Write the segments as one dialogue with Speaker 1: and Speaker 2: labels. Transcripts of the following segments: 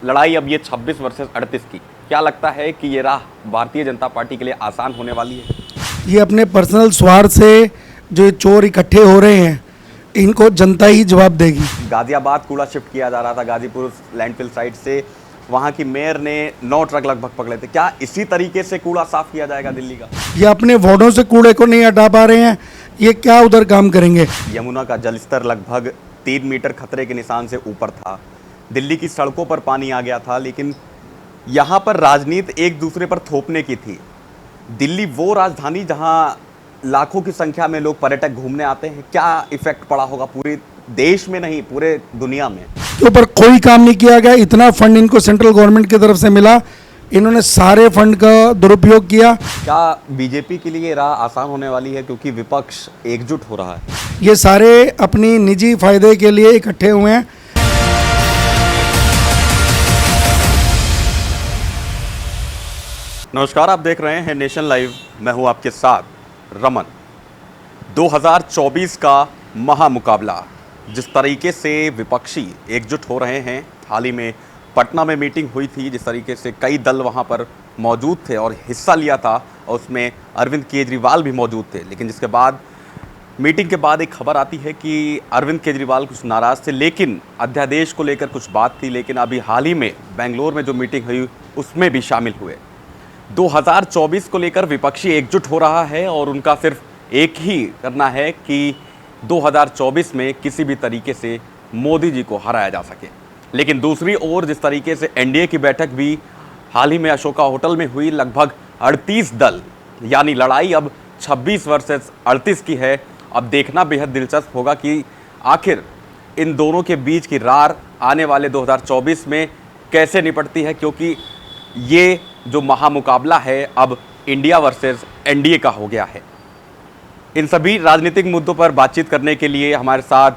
Speaker 1: लड़ाई अब ये 26 वर्सेस 38 की, क्या लगता है कि ये राह भारतीय जनता पार्टी के लिए आसान होने वाली है?
Speaker 2: ये अपने पर्सनल स्वार्थ से जो ये चोर इकट्ठे हो रहे हैं, इनको जनता ही जवाब देगी।
Speaker 1: गाजियाबाद कूड़ा शिफ्ट किया जा रहा था गाजीपुर लैंडफिल साइट से, वहाँ की मेयर ने 9 ट्रक लगभग पकड़े थे। क्या इसी तरीके से कूड़ा साफ किया जाएगा दिल्ली का?
Speaker 2: ये अपने वार्डों से कूड़े को नहीं हटा पा रहे हैं, ये क्या उधर काम करेंगे?
Speaker 1: यमुना का जलस्तर लगभग 3 मीटर खतरे के निशान से ऊपर था। दिल्ली की सड़कों पर पानी आ गया था, लेकिन यहाँ पर राजनीति एक दूसरे पर थोपने की थी। दिल्ली वो राजधानी जहाँ लाखों की संख्या में लोग पर्यटक घूमने आते हैं, क्या इफेक्ट पड़ा होगा पूरे देश में नहीं पूरे दुनिया में?
Speaker 2: के ऊपर कोई काम नहीं किया गया। इतना फंड इनको सेंट्रल गवर्नमेंट की तरफ से मिला, इन्होंने सारे फंड का दुरुपयोग किया।
Speaker 1: क्या बीजेपी के लिए राह आसान होने वाली है क्योंकि विपक्ष एकजुट हो रहा है?
Speaker 2: ये सारे अपनी निजी फायदे के लिए इकट्ठे हुए हैं।
Speaker 1: नमस्कार, आप देख रहे हैं नेशन लाइव, मैं हूं आपके साथ रमन। 2024 का महामुकाबला, जिस तरीके से विपक्षी एकजुट हो रहे हैं। हाल ही में पटना में मीटिंग हुई थी, जिस तरीके से कई दल वहां पर मौजूद थे और हिस्सा लिया था, और उसमें अरविंद केजरीवाल भी मौजूद थे। लेकिन जिसके बाद मीटिंग के बाद एक खबर आती है कि अरविंद केजरीवाल कुछ नाराज़ थे, लेकिन अध्यादेश को लेकर कुछ बात थी। लेकिन अभी हाल ही में बेंगलोर में जो मीटिंग हुई उसमें भी शामिल हुए। 2024 को लेकर विपक्षी एकजुट हो रहा है और उनका सिर्फ एक ही करना है कि 2024 में किसी भी तरीके से मोदी जी को हराया जा सके। लेकिन दूसरी ओर जिस तरीके से एनडीए की बैठक भी हाल ही में अशोका होटल में हुई, लगभग 38 दल, यानी लड़ाई अब 26 वर्सेस 38 की है। अब देखना बेहद दिलचस्प होगा कि आखिर इन दोनों के बीच की रार आने वाले 2024 में कैसे निपटती है, क्योंकि ये जो महामुकाबला है अब इंडिया वर्सेस एनडीए का हो गया है। इन सभी राजनीतिक मुद्दों पर बातचीत करने के लिए हमारे साथ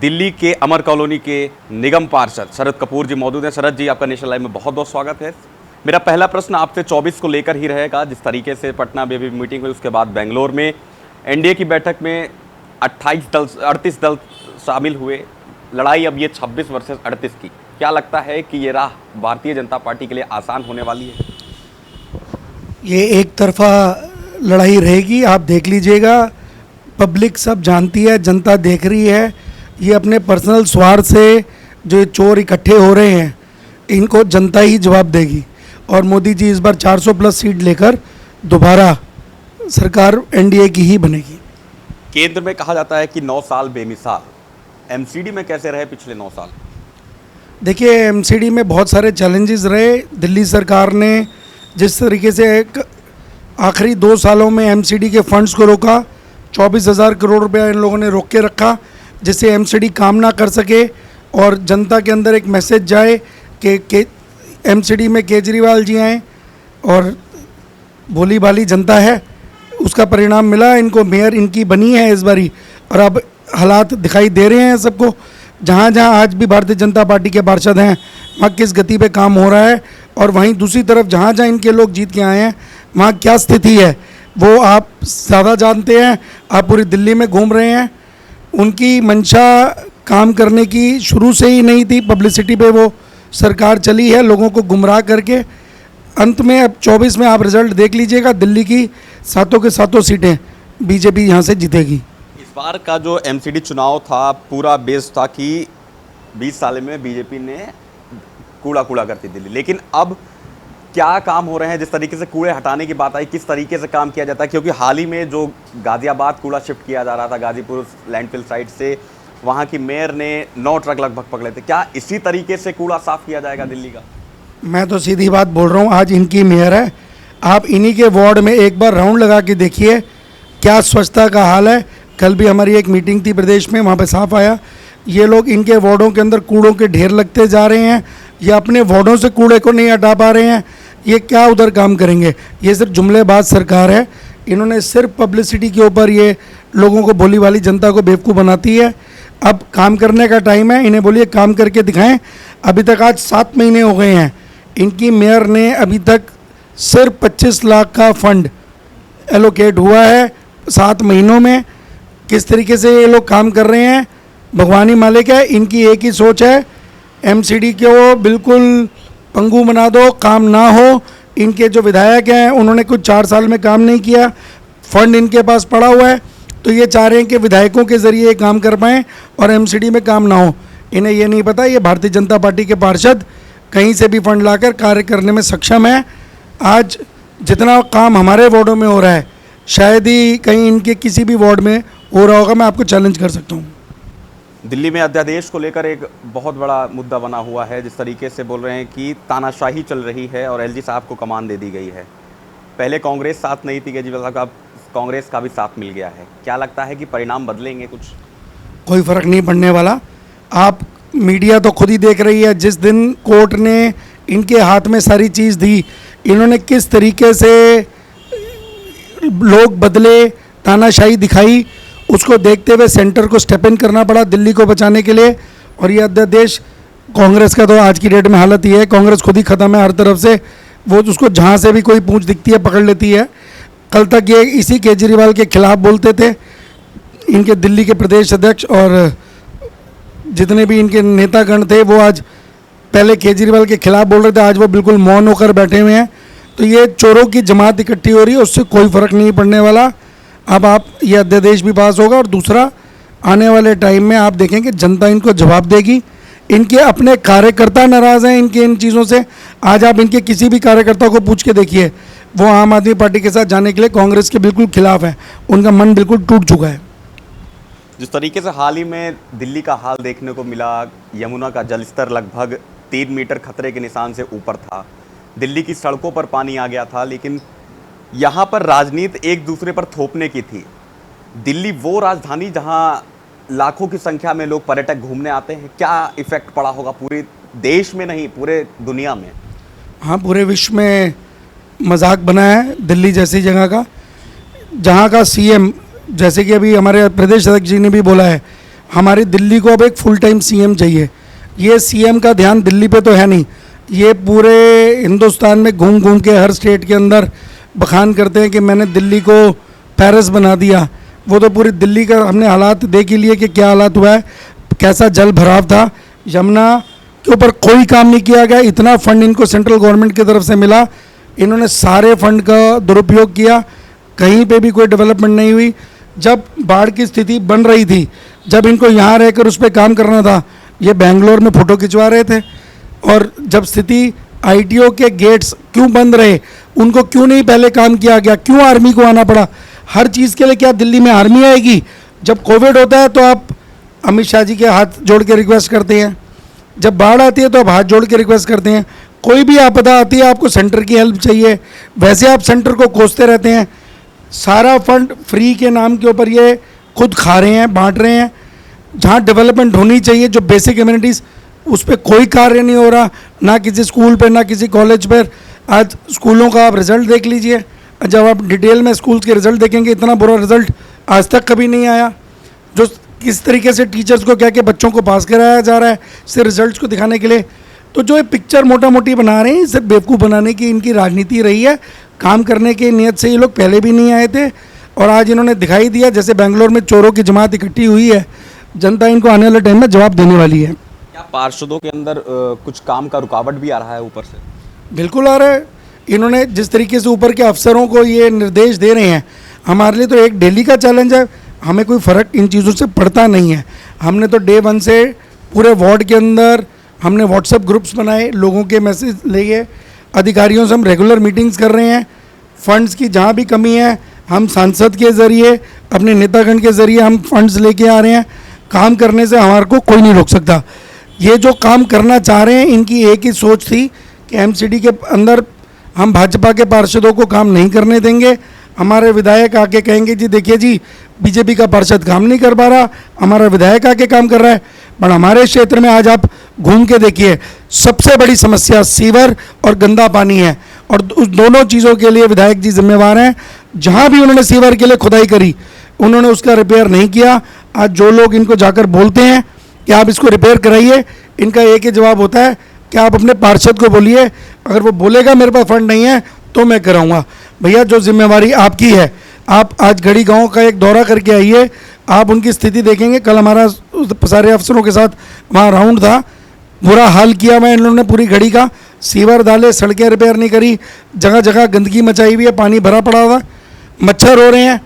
Speaker 1: दिल्ली के अमर कॉलोनी के निगम पार्षद शरद कपूर जी मौजूद हैं। शरद जी, आपका नेशनल लाइव में बहुत बहुत स्वागत है। मेरा पहला प्रश्न आपसे 24 को लेकर ही रहेगा। जिस तरीके से पटना में भी मीटिंग हुई, उसके बाद बेंगलोर में एनडीए की बैठक में 38 दल शामिल हुए। लड़ाई अब ये 26 वर्सेस 38 की, क्या लगता है कि ये राह भारतीय जनता पार्टी के लिए आसान होने वाली है?
Speaker 2: ये एक तरफा लड़ाई रहेगी, आप देख लीजिएगा। पब्लिक सब जानती है, जनता देख रही है। ये अपने पर्सनल स्वार्थ से जो चोर इकट्ठे हो रहे हैं, इनको जनता ही जवाब देगी। और मोदी जी इस बार 400 प्लस सीट लेकर दोबारा सरकार एनडीए की ही बनेगी।
Speaker 1: केंद्र में कहा जाता है कि 9 साल बेमिसाल, एमसीडी में कैसे रहे पिछले 9 साल?
Speaker 2: देखिए, एमसीडी में बहुत सारे चैलेंजेस रहे। दिल्ली सरकार ने जिस तरीके से आखिरी 2 सालों में एमसीडी के फंड्स को रोका, 24,000 करोड़ रुपया इन लोगों ने रोक के रखा, जिससे एमसीडी काम ना कर सके और जनता के अंदर एक मैसेज जाए कि एमसीडी में केजरीवाल जी आए और भोली भाली जनता है। उसका परिणाम मिला, इनको मेयर इनकी बनी है इस बारी, और अब हालात दिखाई दे रहे हैं सबको। जहाँ जहाँ आज भी भारतीय जनता पार्टी के पार्षद हैं, वहाँ किस गति पे काम हो रहा है, और वहीं दूसरी तरफ जहाँ जहाँ इनके लोग जीत के आए हैं, वहाँ क्या स्थिति है वो आप ज़्यादा जानते हैं। आप पूरी दिल्ली में घूम रहे हैं। उनकी मंशा काम करने की शुरू से ही नहीं थी, पब्लिसिटी पे वो सरकार चली है, लोगों को गुमराह करके। अंत में अब 24 में आप रिजल्ट देख लीजिएगा, दिल्ली की 7 के 7 सीटें बीजेपी यहाँ से जीतेगी।
Speaker 1: इस बार का जो एमसीडी चुनाव था, पूरा बेस था कि 20 साल में बीजेपी ने कूड़ा करती दिल्ली। लेकिन अब क्या काम हो रहे हैं? जिस तरीके से कूड़े हटाने की बात आई, किस तरीके से काम किया जाता है? क्योंकि हाल ही में जो गाजियाबाद कूड़ा शिफ्ट किया जा रहा था गाजीपुर लैंडफिल साइट से, वहाँ की मेयर ने 9 ट्रक लगभग पकड़े थे। क्या इसी तरीके से कूड़ा साफ किया जाएगा दिल्ली का? मैं
Speaker 2: तो सीधी बात बोल रहा हूँ, आज इनकी मेयर है। आप इन्हीं के वार्ड में एक बार राउंड लगा के देखिए क्या स्वच्छता का हाल है। कल भी हमारी एक मीटिंग थी प्रदेश में, वहाँ पे साफ आया। ये लोग इनके वार्डों के अंदर कूड़ों के ढेर लगते जा रहे हैं, ये अपने वार्डों से कूड़े को नहीं हटा पा रहे हैं। ये क्या उधर काम करेंगे? ये सिर्फ जुमलेबाज सरकार है। इन्होंने सिर्फ पब्लिसिटी के ऊपर ये लोगों को, भोली वाली जनता को बेवकूफ़ बनाती है। अब काम करने का टाइम है, इन्हें बोलिए काम करके दिखाएं। अभी तक आज 7 महीने हो गए हैं, इनकी मेयर ने अभी तक सिर्फ 25 लाख का फंड एलोकेट हुआ है 7 महीनों में। किस तरीके से ये लोग काम कर रहे हैं भगवान ही मालिक है। इनकी एक ही सोच है एमसीडी को बिल्कुल पंगु बना दो, काम ना हो। इनके जो विधायक हैं उन्होंने कुछ 4 साल में काम नहीं किया, फंड इनके पास पड़ा हुआ है, तो ये चाह रहे हैं कि विधायकों के ज़रिए ये काम कर पाएँ और एमसीडी में काम ना हो। इन्हें ये नहीं पता ये भारतीय जनता पार्टी के पार्षद कहीं से भी फंड लाकर कार्य करने में सक्षम है। आज जितना काम हमारे वार्डों में हो रहा है शायद ही कहीं इनके किसी भी वार्ड में हो रहा होगा, मैं आपको चैलेंज कर सकता हूँ।
Speaker 1: दिल्ली में अध्यादेश को लेकर एक बहुत बड़ा मुद्दा बना हुआ है, जिस तरीके से बोल रहे हैं कि तानाशाही चल रही है और एलजी साहब को कमान दे दी गई है। पहले कांग्रेस साथ नहीं थी केजरीवाल साहब का, अब कांग्रेस का भी साथ मिल गया है। क्या लगता है कि परिणाम बदलेंगे कुछ?
Speaker 2: कोई फ़र्क नहीं पड़ने वाला। आप मीडिया तो खुद ही देख रही है, जिस दिन कोर्ट ने इनके हाथ में सारी चीज़ दी, इन्होंने किस तरीके से लोग बदले, तानाशाही दिखाई, उसको देखते हुए सेंटर को स्टेप इन करना पड़ा दिल्ली को बचाने के लिए। और ये अध्यादेश कांग्रेस का तो आज की डेट में हालत ये है, कांग्रेस खुद ही ख़त्म है हर तरफ से। वो उसको जहाँ से भी कोई पूंछ दिखती है पकड़ लेती है। कल तक ये इसी केजरीवाल के खिलाफ बोलते थे, इनके दिल्ली के प्रदेश अध्यक्ष और जितने भी इनके नेतागण थे वो आज पहले केजरीवाल के खिलाफ बोल रहे थे, आज वो बिल्कुल मौन होकर बैठे हुए हैं। तो ये चोरों की जमात इकट्ठी हो रही है, उससे कोई फ़र्क नहीं पड़ने वाला। अब आप ये अध्यादेश भी पास होगा और दूसरा आने वाले टाइम में आप देखेंगे जनता इनको जवाब देगी। इनके अपने कार्यकर्ता नाराज़ हैं इनके इन चीज़ों से। आज आप इनके किसी भी कार्यकर्ता को पूछ के देखिए, वो आम आदमी पार्टी के साथ जाने के लिए कांग्रेस के बिल्कुल खिलाफ है, उनका मन बिल्कुल टूट चुका है।
Speaker 1: जिस तरीके से हाल ही में दिल्ली का हाल देखने को मिला, यमुना का जलस्तर लगभग 3 मीटर खतरे के निशान से ऊपर था, दिल्ली की सड़कों पर पानी आ गया था, लेकिन यहाँ पर राजनीति एक दूसरे पर थोपने की थी। दिल्ली वो राजधानी जहाँ लाखों की संख्या में लोग पर्यटक घूमने आते हैं, क्या इफेक्ट पड़ा होगा पूरे देश में, नहीं पूरे दुनिया में?
Speaker 2: हाँ, पूरे विश्व में मजाक बना है दिल्ली जैसी जगह का, जहाँ का सीएम, जैसे कि अभी हमारे प्रदेश अध्यक्ष जी ने भी बोला है, हमारी दिल्ली को अब एक फुल टाइम सीएम चाहिए। ये सीएम का ध्यान दिल्ली पे तो है नहीं, ये पूरे हिंदुस्तान में घूम घूम के हर स्टेट के अंदर बखान करते हैं कि मैंने दिल्ली को पेरिस बना दिया। वो तो पूरी दिल्ली का हमने हालात देख ही लिए कि क्या हालात हुआ है, कैसा जल भराव था। यमुना के ऊपर कोई काम नहीं किया गया। इतना फंड इनको सेंट्रल गवर्नमेंट की तरफ से मिला, इन्होंने सारे फंड का दुरुपयोग किया, कहीं पे भी कोई डेवलपमेंट नहीं हुई। जब बाढ़ की स्थिति बन रही थी, जब इनको यहाँ रहकर उस पर काम करना था, ये बेंगलोर में फ़ोटो खिंचवा रहे थे। और जब स्थिति आईटीओ के गेट्स क्यों बंद रहे, उनको क्यों नहीं पहले काम किया गया, क्यों आर्मी को आना पड़ा? हर चीज़ के लिए क्या दिल्ली में आर्मी आएगी? जब कोविड होता है तो आप अमित शाह जी के हाथ जोड़ के रिक्वेस्ट करते हैं, जब बाढ़ आती है तो आप हाथ जोड़ के रिक्वेस्ट करते हैं। कोई भी आपदा आती है आपको सेंटर की हेल्प चाहिए, वैसे आप सेंटर को कोसते रहते हैं। सारा फंड फ्री के नाम के ऊपर ये खुद खा रहे हैं, बांट रहे हैं। जहाँ डेवलपमेंट होनी चाहिए, जो बेसिक कम्युनिटीज़, उस पर कोई कार्य नहीं हो रहा, ना किसी स्कूल पर, ना किसी कॉलेज पर। आज स्कूलों का आप रिज़ल्ट देख लीजिए, जब आप डिटेल में स्कूल्स के रिज़ल्ट देखेंगे, इतना बुरा रिज़ल्ट आज तक कभी नहीं आया। जो किस तरीके से टीचर्स को कह के बच्चों को पास कराया जा रहा है सिर्फ रिजल्ट्स को दिखाने के लिए। तो जो ये पिक्चर मोटा मोटी बना रहे हैं, सिर्फ बेवकूफ़ बनाने की इनकी राजनीति रही है। काम करने की नीयत से ये लोग पहले भी नहीं आए थे और आज इन्होंने दिखाई दिया। जैसे बेंगलोर में चोरों की जमात इकट्ठी हुई है, जनता इनको आने वाले टाइम में जवाब देने वाली है।
Speaker 1: क्या पार्षदों के अंदर कुछ काम का रुकावट भी आ रहा है ऊपर से?
Speaker 2: बिल्कुल आ रहा है। इन्होंने जिस तरीके से ऊपर के अफसरों को ये निर्देश दे रहे हैं, हमारे लिए तो एक डेली का चैलेंज है। हमें कोई फ़र्क इन चीज़ों से पड़ता नहीं है। हमने तो डे 1 से पूरे वार्ड के अंदर हमने व्हाट्सएप ग्रुप्स बनाए, लोगों के मैसेज लिए, अधिकारियों से हम रेगुलर मीटिंग्स कर रहे हैं। फंड्स की जहाँ भी कमी है, हम सांसद के ज़रिए, अपने नेतागण के ज़रिए हम फंड्स लेके आ रहे हैं। काम करने से हमारे को कोई नहीं रोक सकता। ये जो काम करना चाह रहे हैं, इनकी एक ही सोच थी कि एमसीडी के अंदर हम भाजपा के पार्षदों को काम नहीं करने देंगे। हमारे विधायक आके कहेंगे जी देखिए जी बीजेपी का पार्षद काम नहीं कर पा रहा, हमारा विधायक आके काम कर रहा है। पर हमारे क्षेत्र में आज आप घूम के देखिए, सबसे बड़ी समस्या सीवर और गंदा पानी है और उस दोनों चीज़ों के लिए विधायक जी जिम्मेवार हैं। जहाँ भी उन्होंने सीवर के लिए खुदाई करी, उन्होंने उसका रिपेयर नहीं किया। आज जो लोग इनको जाकर बोलते हैं कि आप इसको रिपेयर कराइए, इनका एक ही जवाब होता है कि आप अपने पार्षद को बोलिए, अगर वो बोलेगा मेरे पास फंड नहीं है तो मैं कराऊंगा। भैया जो जिम्मेवारी आपकी है, आप आज गढ़ी गांव का एक दौरा करके आइए, आप उनकी स्थिति देखेंगे। कल हमारा सारे अफसरों के साथ वहाँ राउंड था, बुरा हाल किया हुआ है इन्होंने पूरी घड़ी का, सीवर डाले, सड़कें रिपेयर नहीं करी, जगह जगह गंदगी मचाई हुई है, पानी भरा पड़ा हुआ, मच्छर हो रहे हैं।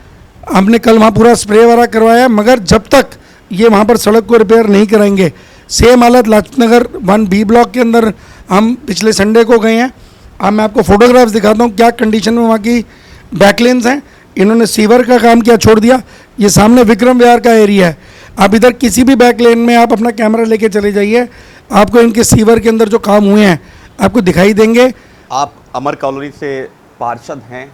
Speaker 2: हमने कल वहाँ पूरा स्प्रे वगैरह करवाया, मगर जब तक ये वहाँ पर सड़क को रिपेयर नहीं कराएंगे, सेम हालत लाजपत नगर 1B ब्लॉक के अंदर हम पिछले संडे को गए हैं। अब मैं आपको फोटोग्राफ्स दिखाता हूँ क्या कंडीशन में वहाँ की बैकलेन्स हैं। इन्होंने सीवर का काम किया, छोड़ दिया। ये सामने विक्रम विहार का एरिया है, आप इधर किसी भी बैक लेन में आप अपना कैमरा लेके चले जाइए, आपको इनके सीवर के अंदर जो काम हुए हैं आपको दिखाई देंगे।
Speaker 1: आप अमर कॉलोनी से पार्षद हैं,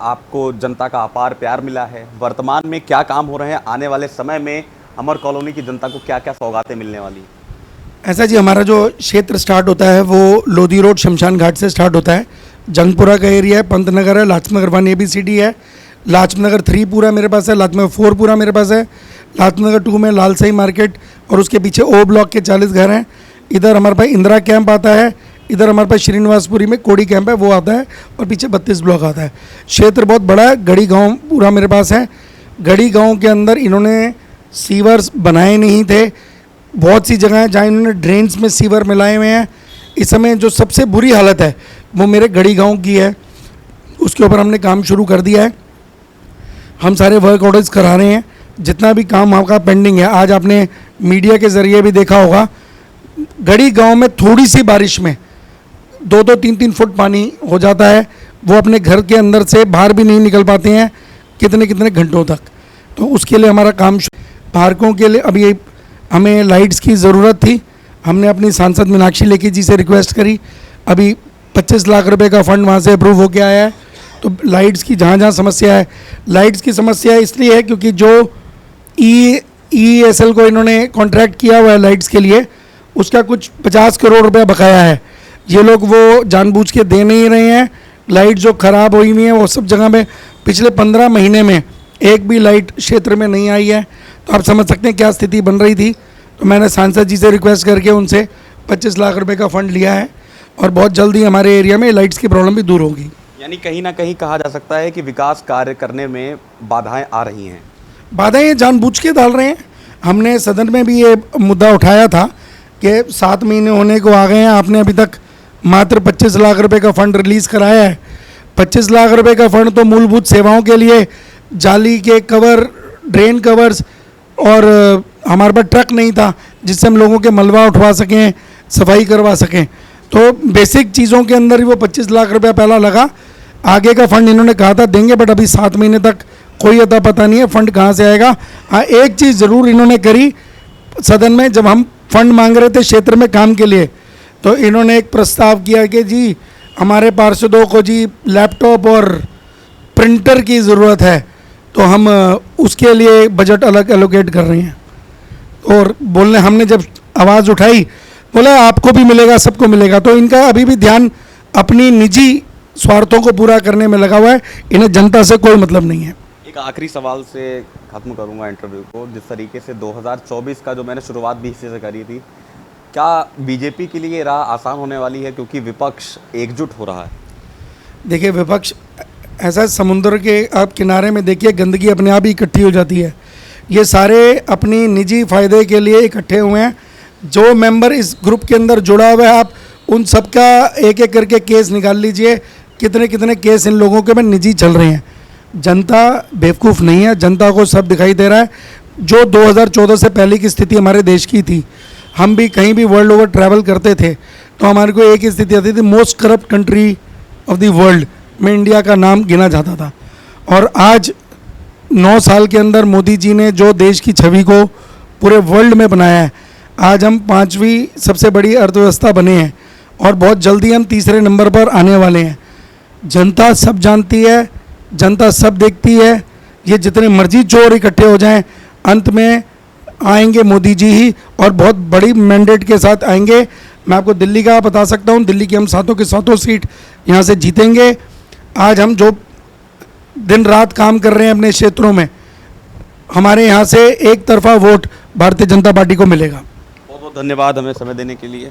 Speaker 1: आपको जनता का अपार प्यार मिला है, वर्तमान में क्या काम हो रहे हैं, आने वाले समय में अमर कॉलोनी की जनता को क्या क्या सौगातें मिलने वाली हैं?
Speaker 2: ऐसा जी, हमारा जो क्षेत्र स्टार्ट होता है वो लोधी रोड शमशान घाट से स्टार्ट होता है। जंगपुरा का एरिया है, पंत नगर है, लाजपत नगर 1 ABCD है, लाजपत नगर 3 पूरा मेरे पास है, लाजपत नगर 4 पूरा मेरे पास है, लाजपत नगर 2 में लालसाई मार्केट और उसके पीछे O ब्लॉक के 40 घर हैं। इधर हमारे पास इंदिरा कैंप आता है, इधर हमारे पास श्रीनिवासपुरी में कोड़ी कैंप है वो आता है, और पीछे 32 ब्लॉक आता है। क्षेत्र बहुत बड़ा है। गढ़ी गांव पूरा मेरे पास है। गढ़ी गांव के अंदर इन्होंने सीवर्स बनाए नहीं थे, बहुत सी जगह हैं जहाँ इन्होंने ड्रेन्स में सीवर मिलाए हुए हैं। इस समय जो सबसे बुरी हालत है वो मेरे गढ़ी गांव की है, उसके ऊपर हमने काम शुरू कर दिया है। हम सारे वर्क ऑर्डर्स करा रहे हैं, जितना भी काम आपका पेंडिंग है। आज आपने मीडिया के ज़रिए भी देखा होगा, गढ़ी गांव में थोड़ी सी बारिश में 2-2, 3-3 फुट पानी हो जाता है। वो अपने घर के अंदर से बाहर भी नहीं निकल पाते हैं कितने कितने घंटों तक। तो उसके लिए हमारा काम, पार्कों के लिए अभी हमें लाइट्स की ज़रूरत थी। हमने अपनी सांसद मीनाक्षी लेखी जी से रिक्वेस्ट करी, अभी 25 लाख रुपए का फंड वहाँ से अप्रूव होकर आया है। तो लाइट्स की जहाँ जहाँ समस्या है, लाइट्स की समस्या इसलिए है क्योंकि जो EESL को इन्होंने कॉन्ट्रैक्ट किया हुआ है लाइट्स के लिए, उसका कुछ 50 करोड़ रुपए बकाया है। ये लोग वो जानबूझ के दे नहीं रहे हैं। लाइट जो ख़राब हुई हुई है वो सब जगह में पिछले 15 महीने में एक भी लाइट क्षेत्र में नहीं आई है। तो आप समझ सकते हैं क्या स्थिति बन रही थी। तो मैंने सांसद जी से रिक्वेस्ट करके उनसे 25 लाख रुपए का फंड लिया है, और बहुत जल्दी हमारे एरिया में लाइट्स की प्रॉब्लम भी दूर होगी।
Speaker 1: यानी कहीं ना कहीं कहा जा सकता है कि विकास कार्य करने में बाधाएं आ रही हैं।
Speaker 2: बाधाएं ये जानबूझ के डाल रहे हैं। हमने सदन में भी ये मुद्दा उठाया था कि 7 महीने होने को आ गए हैं, आपने अभी तक मात्र 25 लाख रुपए का फंड रिलीज़ कराया है। 25 लाख रुपए का फंड तो मूलभूत सेवाओं के लिए, जाली के कवर, ड्रेन कवर्स, और हमारे पास ट्रक नहीं था जिससे हम लोगों के मलबा उठवा सकें, सफाई करवा सकें। तो बेसिक चीज़ों के अंदर ही वो 25 लाख रुपया पहला लगा। आगे का फंड इन्होंने कहा था देंगे, बट अभी 7 महीने तक कोई अता पता नहीं है फंड कहाँ से आएगा। हाँ, एक चीज़ ज़रूर इन्होंने करी सदन में, जब हम फंड मांग रहे थे क्षेत्र में काम के लिए, तो इन्होंने एक प्रस्ताव किया कि जी हमारे पार्षदों को जी लैपटॉप और प्रिंटर की ज़रूरत है, तो हम उसके लिए बजट अलग एलोकेट कर रहे हैं। और बोलने हमने जब आवाज़ उठाई, बोला आपको भी मिलेगा, सबको मिलेगा। तो इनका अभी भी ध्यान अपनी निजी स्वार्थों को पूरा करने में लगा हुआ है, इन्हें जनता से कोई मतलब नहीं है।
Speaker 1: एक आखिरी सवाल से ख़त्म करूंगा इंटरव्यू को। जिस तरीके से 2024 का जो मैंने शुरुआत भी हिस्से से करी थी, क्या बीजेपी के लिए राह आसान होने वाली है क्योंकि विपक्ष एकजुट हो रहा है?
Speaker 2: देखिए, विपक्ष ऐसा समुद्र के आप किनारे में देखिए, गंदगी अपने आप ही इकट्ठी हो जाती है। ये सारे अपनी निजी फ़ायदे के लिए इकट्ठे हुए हैं। जो मेंबर इस ग्रुप के अंदर जुड़ा हुआ है, आप उन सब का एक एक करके केस निकाल लीजिए, कितने कितने केस इन लोगों के में निजी चल रहे हैं। जनता बेवकूफ़ नहीं है, जनता को सब दिखाई दे रहा है। जो 2014 से पहले की स्थिति हमारे देश की थी, हम भी कहीं भी वर्ल्ड ओवर ट्रैवल करते थे तो हमारे को एक ही स्थिति आती थी, most corrupt country of the world में इंडिया का नाम गिना जाता था। और आज 9 साल के अंदर मोदी जी ने जो देश की छवि को पूरे वर्ल्ड में बनाया है, आज हम 5वीं सबसे बड़ी अर्थव्यवस्था बने हैं, और बहुत जल्दी हम 3रे नंबर पर आने वाले हैं। जनता सब जानती है, जनता सब देखती है। ये जितने मर्जी चोर इकट्ठे हो जाएं, अंत में आएंगे मोदी जी ही, और बहुत बड़ी मैंडेट के साथ आएंगे। मैं आपको दिल्ली का बता सकता हूँ, दिल्ली की हम 7 के 7 सीट यहाँ से जीतेंगे। आज हम जो दिन रात काम कर रहे हैं अपने क्षेत्रों में, हमारे यहाँ से एक तरफा वोट भारतीय जनता पार्टी को मिलेगा।
Speaker 1: बहुत बहुत धन्यवाद हमें समय देने के लिए।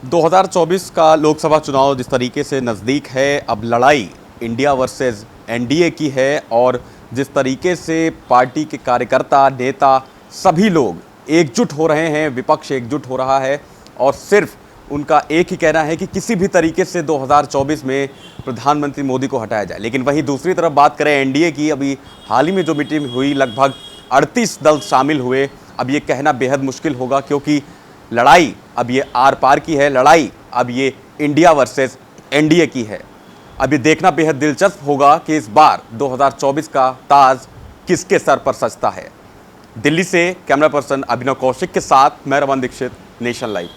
Speaker 1: 2024 का लोकसभा चुनाव जिस तरीके से नज़दीक है, अब लड़ाई इंडिया वर्सेस एनडीए की है, और जिस तरीके से पार्टी के कार्यकर्ता, नेता, सभी लोग एकजुट हो रहे हैं, विपक्ष एकजुट हो रहा है, और सिर्फ उनका एक ही कहना है कि किसी भी तरीके से 2024 में प्रधानमंत्री मोदी को हटाया जाए। लेकिन वहीं दूसरी तरफ बात करें एनडीए की, अभी हाल ही में जो मीटिंग हुई लगभग 38 दल शामिल हुए। अब ये कहना बेहद मुश्किल होगा क्योंकि लड़ाई अब ये आर पार की है, लड़ाई अब ये इंडिया वर्सेस एनडीए की है। अब ये देखना बेहद दिलचस्प होगा कि इस बार 2024 का ताज किसके सर पर सजता है। दिल्ली से कैमरा पर्सन अभिनव कौशिक के साथ मैं रमन दीक्षित, नेशन लाइव।